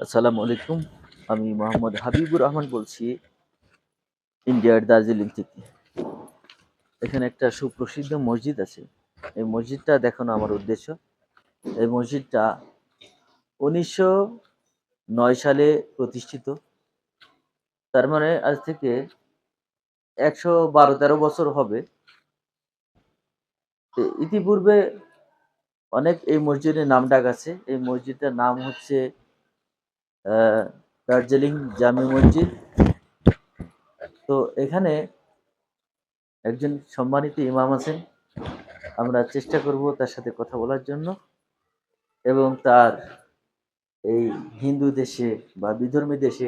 আসসালামু আলাইকুম। আমি মোহাম্মদ হাবিবুর রহমান বলছি ইন্ডিয়ার দার্জিলিং থেকে। এখানে একটা সুপ্রসিদ্ধ মসজিদ আছে। এই মসজিদটা দেখানো আমার উদ্দেশ্য। এই মসজিদটা ১৯০৯ সালে প্রতিষ্ঠিত। তার মানে আজ থেকে ১১২-১৩ বছর হবে। ইতিপূর্বে অনেক এই মসজিদের নাম ডাক আছে। এই মসজিদটার নাম হচ্ছে দার্জিলিং জামি মসজিদ। তো এখানে একজন সম্মানিত ইমাম আছেন। আমরা চেষ্টা করব তার সাথে কথা বলার জন্য এবং তার এই হিন্দু দেশে বা বিধর্মী দেশে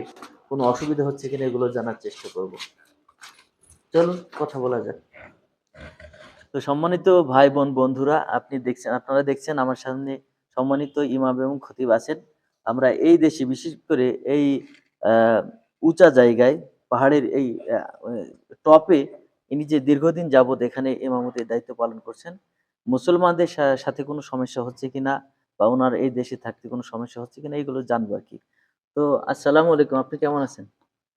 কোনো অসুবিধা হচ্ছে কিনা এগুলো জানার চেষ্টা করব। চলুন কথা বলা যাক। তো সম্মানিত ভাই বোন বন্ধুরা, আপনারা দেখছেন আমার সামনে সম্মানিত ইমাম এবং খতিব আছেন। আমরা এই দেশে বিশেষ করে এই উঁচা জায়গায় পাহাড়ের এই টপে ইনি যে দীর্ঘদিন যাবৎ এখানে ইমামতির দায়িত্ব পালন করছেন, মুসলমানদের সাথে কোনো সমস্যা হচ্ছে কিনা বা ওনার এই দেশে থাকতে কোনো সমস্যা হচ্ছে কিনা এগুলো জানবো আর কি। তো আসসালামু আলাইকুম, আপনি কেমন আছেন?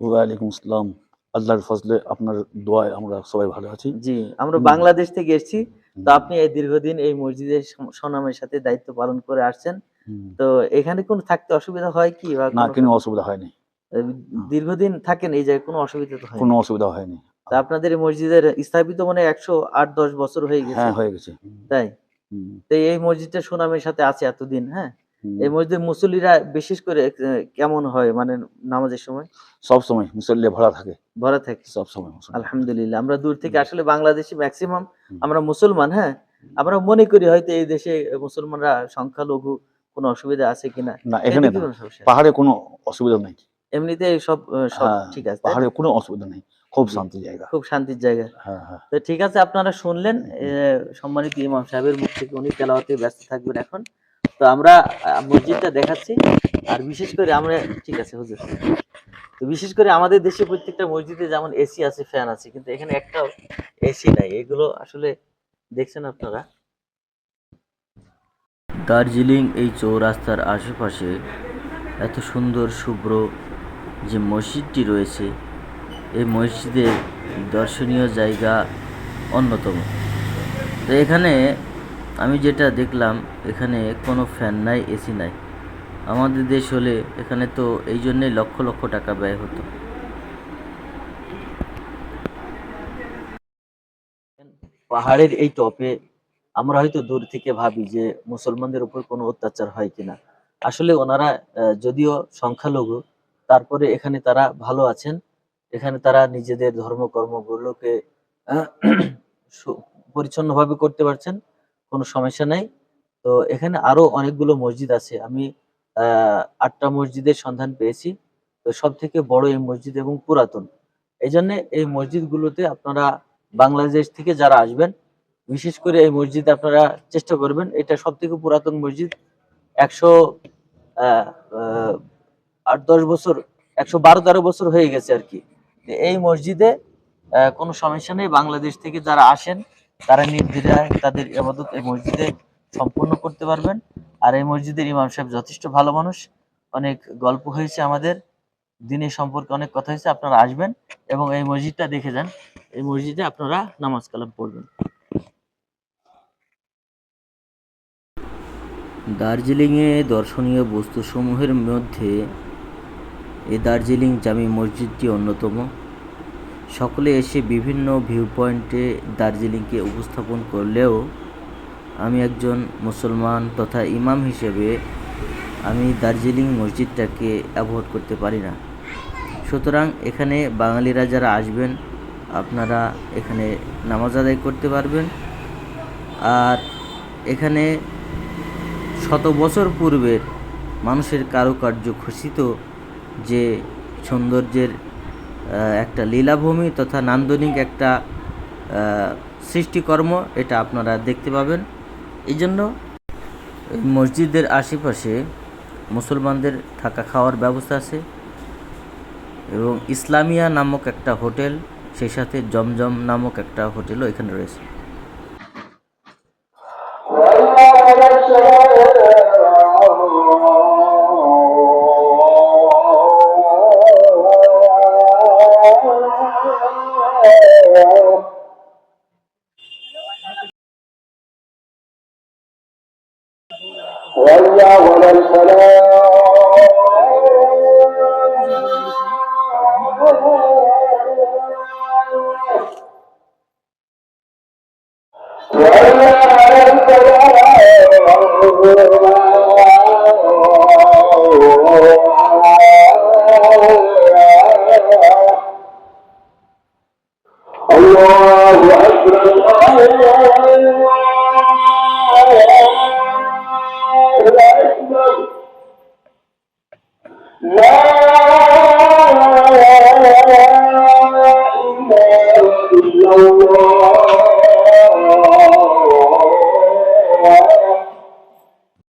ওয়ালাইকুম আসসালাম। আল্লাহর ফজলে আপনার দোয়ায় আমরা সবাই ভালো আছি। জি, আমরা হুম, বাংলাদেশ থেকে এসেছি। তো হুম, আপনি এই দীর্ঘদিন এই মসজিদের সুনামের সাথে দায়িত্ব পালন করে আসছেন। হুম। তো এখানে কোনো থাকতে অসুবিধা হয় কি বা না, কোনো কোনো অসুবিধা হয়নি। আ হ্যাঁ, দীর্ঘদিন থাকেন এই জায়গায়, কোনো অসুবিধা তো কোনো হয়নি। অসুবিধা হয়নি। তা আপনাদের এই মসজিদের স্থাপিত মনে হয় ১০৮-১০ বছর হয়ে গেছে, হ্যাঁ, হয়ে গেছে। তাই? হুম, তো এই মসজিদটা সুনামের সাথে আছে এতদিন, হ্যাঁ? হুম। এই মসজিদের মুসল্লিরা বিশেষ করে কেমন হয় মানে নামাজের সময়? সবসময় মুসল্লি ভরা থাকে। ভরা থাকে? সবসময় মুসল্লি ভরা থাকে। আলহামদুলিল্লাহ। আমরা দূর থেকে হুম, আসলে বাংলাদেশী ম্যাক্সিমাম হুম, আমরা মুসলমান, হ্যাঁ? হুম। আমরা মনে করি হয়তো এই দেশে মুসলমানরা সংখ্যালঘু, কোনো অসুবিধা আছে কিনা? না, এতে এখানে কি না। কোনো সমস্যা? পাহাড়ে কোনো অসুবিধা নেই। এমনিতেই সব হ্যাঁ, ঠিক আছে, তাই না? পাহাড়ে কোনো অসুবিধা নেই। খুব জি, শান্তি জায়গা। খুব শান্তির জায়গা। হ্যাঁ, হ্যাঁ। তো ঠিক আছে, আপনারা শুনলেন হুম, সম্মানিত ইমাম সাহেবের মুখ থেকে, উনি তেলাওয়াতে ব্যস্ত থাকবেন এখন। তো আমরা মসজিদটা দেখাচ্ছি। আর বিশেষ করে আমরা, ঠিক আছে হুজুর। তো বিশেষ করে আমাদের দেশে প্রত্যেকটা মসজিদে যেমন এসি আছে, ফ্যান আছে, কিন্তু এখানে একটাও এসি নাই। এগুলো আসলে দেখছেন আপনারা। দার্জিলিং এই চৌরাস্তার আশেপাশে এত সুন্দর শুভ্র যে মসজিদটি রয়েছে, এই মসজিদের দর্শনীয় জায়গা অন্যতম। তো এখানে আমি যেটা দেখলাম, এখানে কোনো ফ্যান নাই, এসি নাই। আমাদের দেশ হলে এখানে তো এই জন্যেই লক্ষ লক্ষ টাকা ব্যয় হতো। পাহাড়ের এই টপে আমরা হয়তো দূর থেকে ভাবি যে মুসলমানদের উপর কোনো অত্যাচার হয় কিনা। আসলে ওনারা যদিও সংখ্যালঘু, তারপরে এখানে তারা ভালো আছেন। এখানে তারা নিজেদের ধর্মকর্মগুলোকে আহ, পরিচ্ছন্নভাবে করতে পারছেন, কোনো সমস্যা নাই। তো এখানে আরো অনেকগুলো মসজিদ আছে। আমি ৮টা মসজিদের সন্ধান পেয়েছি। তো সব থেকে বড় এই মসজিদ এবং পুরাতন। এই জন্য এই মসজিদগুলোতে আপনারা বাংলাদেশ থেকে যারা আসবেন, বিশেষ করে এই মসজিদে আপনারা চেষ্টা করবেন। এটা সবথেকে পুরাতন মসজিদ। ১০০ আ আ ৮-১০ বছর, ১১২-১৩ বছর হয়ে গেছে আরকি। এই মসজিদে কোনো সমস্যা নেই। বাংলাদেশ থেকে যারা আসেন তারা নির্দ্বিধায় তাদের ইবাদত এই মসজিদে সম্পূর্ণ করতে পারবেন। আর এই মসজিদের ইমাম সাহেব যথেষ্ট ভালো মানুষ। অনেক গল্প হয়েছে আমাদের, দ্বীনের সম্পর্কে অনেক কথা হয়েছে। আপনারা আসবেন এবং এই মসজিদটা দেখে যান। এই মসজিদে আপনারা নামাজ কালাম পড়বেন। দার্জিলিংয়ে দর্শনীয় বস্তুসমূহের মধ্যে এই দার্জিলিং জামি মসজিদটি অন্যতম। সকলে এসে বিভিন্ন ভিউ পয়েন্টে দার্জিলিংকে উপস্থাপন করলেও আমি একজন মুসলমান তথা ইমাম হিসেবে আমি দার্জিলিং মসজিদটাকে অ্যাভয়েড করতে পারি না। সুতরাং এখানে বাঙালিরা যারা আসবেন, আপনারা এখানে নামাজ আদায় করতে পারবেন। আর এখানে শত বছর পূর্বের মানুষের কারুকার্য খচিত যে সৌন্দর্যের একটা লীলাভূমি তথা নান্দনিক একটা সৃষ্টিকর্ম, এটা আপনারা দেখতে পাবেন। এই জন্য এই মসজিদের আশেপাশে মুসলমানদের থাকা খাওয়ার ব্যবস্থা আছে এবং ইসলামিয়া নামক একটা হোটেল, সেই সাথে জমজম নামক একটা হোটেলও এখানে রয়েছে। حي على الله أكبر الله أكبر لا